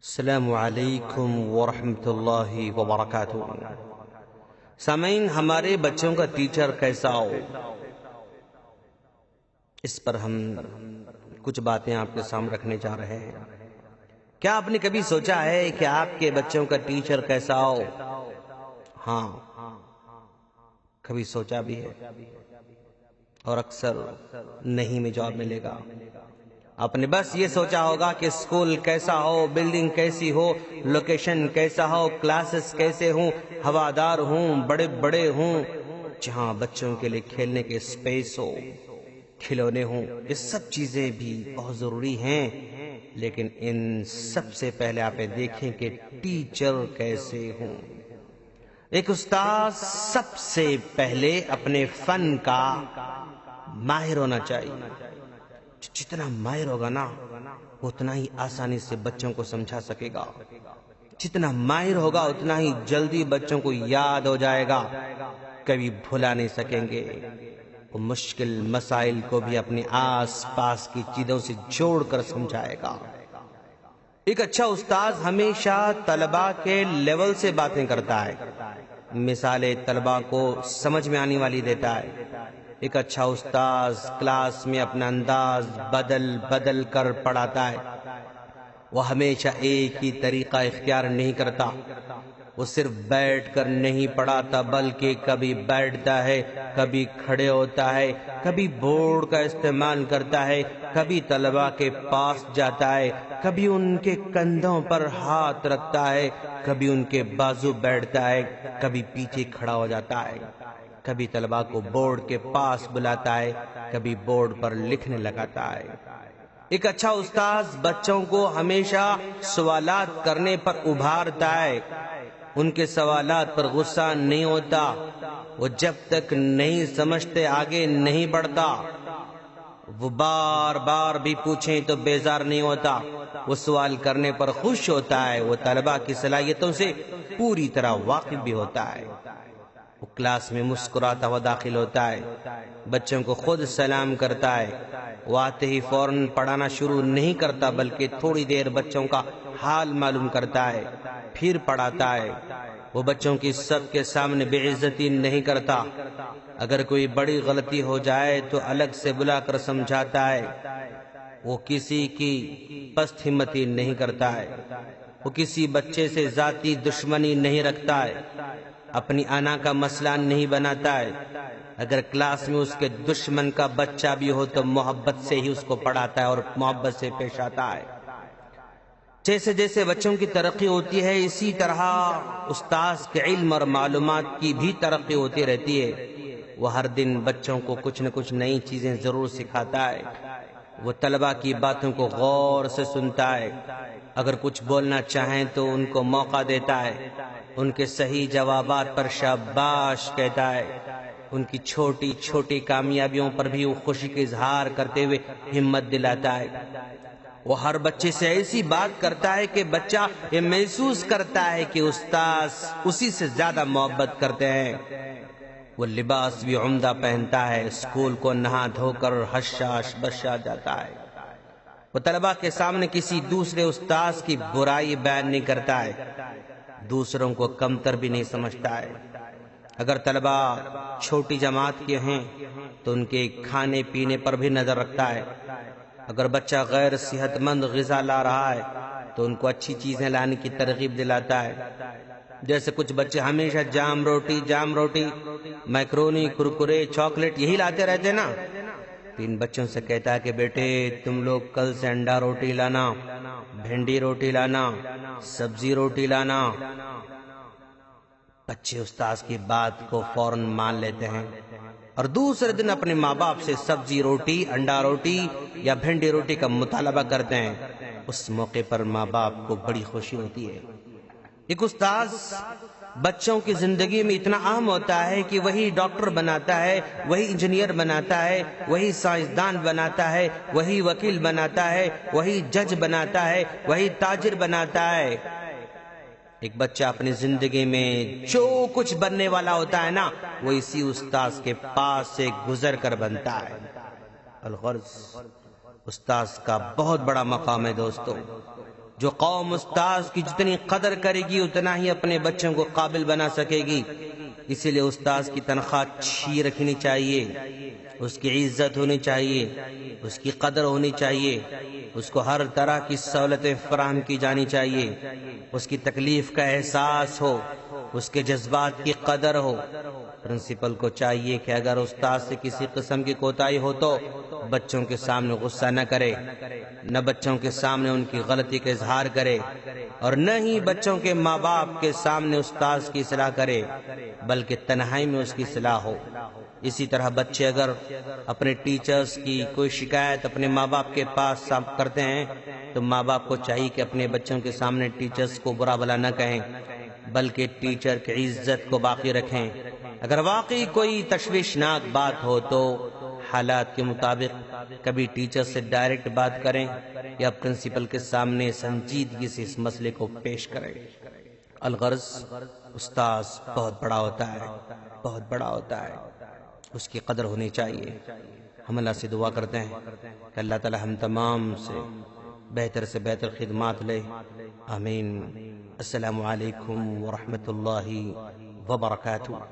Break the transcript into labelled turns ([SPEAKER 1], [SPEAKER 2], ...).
[SPEAKER 1] السلام علیکم ورحمۃ اللہ وبرکاتہ۔ سامعین، ہمارے بچوں کا ٹیچر کیسا ہو، اس پر ہم کچھ باتیں آپ کے سامنے رکھنے جا رہے ہیں۔ کیا آپ نے کبھی سوچا ہے کہ آپ کے بچوں کا ٹیچر کیسا ہو؟ ہاں، کبھی سوچا بھی ہے، اور اکثر نہیں میں جواب ملے گا۔ آپ نے بس یہ سوچا ہوگا کہ اسکول کیسا ہو، بلڈنگ کیسی ہو، لوکیشن کیسا ہو، کلاسز کیسے ہوں، ہوادار ہوں، بڑے بڑے ہوں، جہاں بچوں کے لیے کھیلنے کے اسپیس ہو، کھلونے ہوں۔ یہ سب چیزیں بھی بہت ضروری ہیں، لیکن ان سب سے پہلے آپ دیکھیں کہ ٹیچر کیسے ہوں۔ ایک استاد سب سے پہلے اپنے فن کا ماہر ہونا چاہیے۔ جتنا ماہر ہوگا نا، اتنا ہی آسانی سے بچوں کو سمجھا سکے گا۔ جتنا ماہر ہوگا اتنا ہی جلدی بچوں کو یاد ہو جائے گا، کبھی بھلا نہیں سکیں گے۔ وہ مشکل مسائل کو بھی اپنے آس پاس کی چیزوں سے جوڑ کر سمجھائے گا۔ ایک اچھا استاد ہمیشہ طلباء کے لیول سے باتیں کرتا ہے، مثالیں طلباء کو سمجھ میں آنے والی دیتا ہے۔ ایک اچھا استاذ کلاس میں اپنا انداز بدل بدل کر پڑھاتا ہے۔ وہ ہمیشہ ایک ہی طریقہ اختیار نہیں کرتا۔ وہ صرف بیٹھ کر نہیں پڑھاتا، بلکہ کبھی بیٹھتا ہے، کبھی کھڑے ہوتا ہے، کبھی بورڈ کا استعمال کرتا ہے، کبھی طلباء کے پاس جاتا ہے، کبھی ان کے کندھوں پر ہاتھ رکھتا ہے، کبھی ان کے بازو بیٹھتا ہے، کبھی پیچھے کھڑا ہو جاتا ہے، کبھی طلباء کو بورڈ کے پاس بلاتا ہے، کبھی بورڈ پر لکھنے لگاتا ہے۔ ایک اچھا استاذ بچوں کو ہمیشہ سوالات کرنے پر ابھارتا ہے۔ ان کے سوالات پر غصہ نہیں ہوتا۔ وہ جب تک نہیں سمجھتے آگے نہیں بڑھتا۔ وہ بار بار بھی پوچھیں تو بیزار نہیں ہوتا۔ وہ سوال کرنے پر خوش ہوتا ہے۔ وہ طلباء کی صلاحیتوں سے پوری طرح واقف بھی ہوتا ہے۔ وہ کلاس میں مسکراتا ہوا داخل ہوتا ہے، بچوں کو خود سلام کرتا ہے۔ وہ آتے ہی فوراً پڑھانا شروع نہیں کرتا، بلکہ تھوڑی دیر بچوں کا حال معلوم کرتا ہے، پھر پڑھاتا ہے۔ وہ بچوں کی سب کے سامنے بے عزتی نہیں کرتا۔ اگر کوئی بڑی غلطی ہو جائے تو الگ سے بلا کر سمجھاتا ہے۔ وہ کسی کی پست ہمتی نہیں کرتا ہے۔ وہ کسی بچے سے ذاتی دشمنی نہیں رکھتا ہے، اپنی انا کا مسئلہ نہیں بناتا ہے۔ اگر کلاس میں اس کے دشمن کا بچہ بھی ہو تو محبت سے ہی اس کو پڑھاتا ہے اور محبت سے پیش آتا ہے۔ جیسے جیسے بچوں کی ترقی ہوتی ہے، اسی طرح استاذ کے علم اور معلومات کی بھی ترقی ہوتی رہتی ہے۔ وہ ہر دن بچوں کو کچھ نہ کچھ نئی چیزیں ضرور سکھاتا ہے۔ وہ طلباء کی باتوں کو غور سے سنتا ہے۔ اگر کچھ بولنا چاہیں تو ان کو موقع دیتا ہے۔ ان کے صحیح جوابات پر شاباش کہتا ہے۔ ان کی چھوٹی چھوٹی کامیابیوں پر بھی وہ خوشی کا اظہار کرتے ہوئے ہمت دلاتا ہے۔ وہ ہر بچے سے ایسی بات کرتا ہے کہ بچہ یہ محسوس کرتا ہے کہ استاذ اسی سے زیادہ محبت کرتے ہیں۔ وہ لباس بھی عمدہ پہنتا ہے، اسکول کو نہا دھو کر حشاش بشا جاتا ہے۔ وہ طلباء کے سامنے کسی دوسرے استاذ کی برائی بیان نہیں کرتا ہے، دوسروں کو کمتر بھی نہیں سمجھتا ہے۔ اگر طلباء چھوٹی جماعت کے ہیں تو ان کے کھانے پینے پر بھی نظر رکھتا ہے۔ اگر بچہ غیر صحت مند غذا لا رہا ہے تو ان کو اچھی چیزیں لانے کی ترغیب دلاتا ہے۔ جیسے کچھ بچے ہمیشہ جام روٹی، میکرونی، کرکرے، چاکلیٹ یہی لاتے رہتے نا، تو ان بچوں سے کہتا ہے کہ بیٹے تم لوگ کل سے انڈا روٹی لانا، بھنڈی روٹی لانا، سبزی روٹی لانا۔ بچے استاذ کی بات کو فوراً مان لیتے ہیں اور دوسرے دن اپنے ماں باپ سے سبزی روٹی، انڈا روٹی یا بھنڈی روٹی کا مطالبہ کرتے ہیں۔ اس موقع پر ماں باپ کو بڑی خوشی ہوتی ہے۔ ایک استاذ بچوں کی زندگی میں اتنا اہم ہوتا ہے کہ وہی ڈاکٹر بناتا ہے، وہی انجینئر بناتا ہے، وہی سائنسدان بناتا ہے، وہی وکیل بناتا ہے، وہی جج بناتا ہے، وہی تاجر بناتا ہے۔ ایک بچہ اپنی زندگی میں جو کچھ بننے والا ہوتا ہے نا، وہ اسی استاذ کے پاس سے گزر کر بنتا ہے۔ الغرض استاذ کا بہت بڑا مقام ہے دوستو۔ جو قوم استاذ کی جتنی قدر کرے گی اتنا ہی اپنے بچوں کو قابل بنا سکے گی. اسی لیے استاذ کی تنخواہ اچھی رکھنی چاہیے، اس کی عزت ہونی چاہیے، اس کی قدر ہونی چاہیے، اس کو ہر طرح کی سہولتیں فراہم کی جانی چاہیے، اس کی تکلیف کا احساس ہو، اس کے جذبات کی قدر ہو. پرنسپل کو چاہیے کہ اگر استاد سے کسی قسم کی کوتاہی ہو تو بچوں کے سامنے غصہ نہ کرے، نہ بچوں کے سامنے ان کی غلطی کا اظہار کرے، اور نہ ہی بچوں کے ماں باپ کے سامنے استاد کی اصلاح کرے، بلکہ تنہائی میں اس کی اصلاح ہو. اسی طرح بچے اگر اپنے ٹیچرز کی کوئی شکایت اپنے ماں باپ کے پاس کرتے ہیں تو ماں باپ کو چاہیے کہ اپنے بچوں کے سامنے ٹیچرز کو برا بھلا نہ کہیں، بلکہ ٹیچر کی عزت کو باقی رکھیں. اگر واقعی کوئی تشویشناک بات ہو تو حالات کے مطابق کبھی ٹیچر سے ڈائریکٹ بات کریں یا پرنسپل کے سامنے سنجیدگی سے اس مسئلے کو پیش کریں. الغرض استاذ بہت بڑا ہوتا ہے، بہت بڑا ہوتا ہے، اس کی قدر ہونی چاہیے. ہم اللہ سے دعا کرتے ہیں کہ اللہ تعالی ہم تمام سے بہتر خدمات لے. آمین. السلام علیکم ورحمۃ اللہ وبرکاتہ.